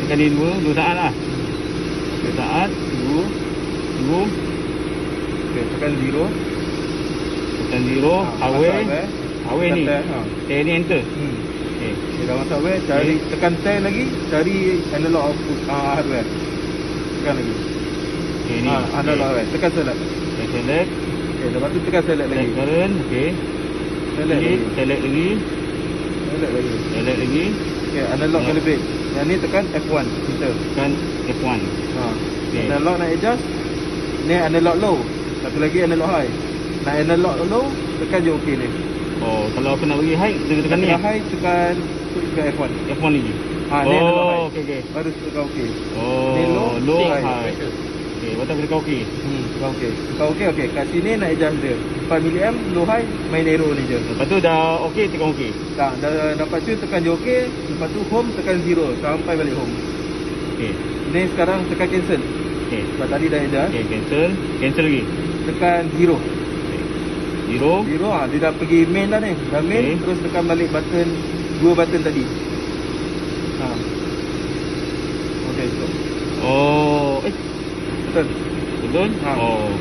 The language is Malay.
tekan ni 2 saat lah. 2 saat, tunggu. Okey, tekan 0. Tekan 0, hardware. Hardware ni. Ni enter. Okey, dah masuk hardware, cari tekan tab lagi, cari analog output hardware. Tekan lagi. Okey ni. Analog hardware, tekan select. Select. Okey, lepas tu tekan select lagi. Current, okey. Select lagi. Select lagi. Select lagi. Okey, analog calibrate. Yang ni tekan F1, enter. Tekan F1. Okay. Analog nak adjust. Ni analog low. Satu lagi analog high. Nak analog low, tekan je OK ni. Oh, kalau aku nak bagi high, tekan ni. High tekan F1. F1 lagi. Ni analog high. Okey. Baru tekan OK. Ni low high. Okey, lepas tu tekan OK. Tekan OK. Tekan OK. Kat sini nak adjust dia. 4 mA low high, main arrow ni je. Lepas tu dah OK, tekan OK. Dah dapat tu tekan je OK. Lepas tu home tekan 0 sampai balik home. Okey. Ni sekarang tekan cancel. Okey. Sebab tadi dah adjust. Okey, cancel lagi. Tekan 0. 0. Dia dah pergi main dah ni. Dah main, terus tekan balik button, 2 button tadi. Okey, stop. Oh, betul. Betul? Oh.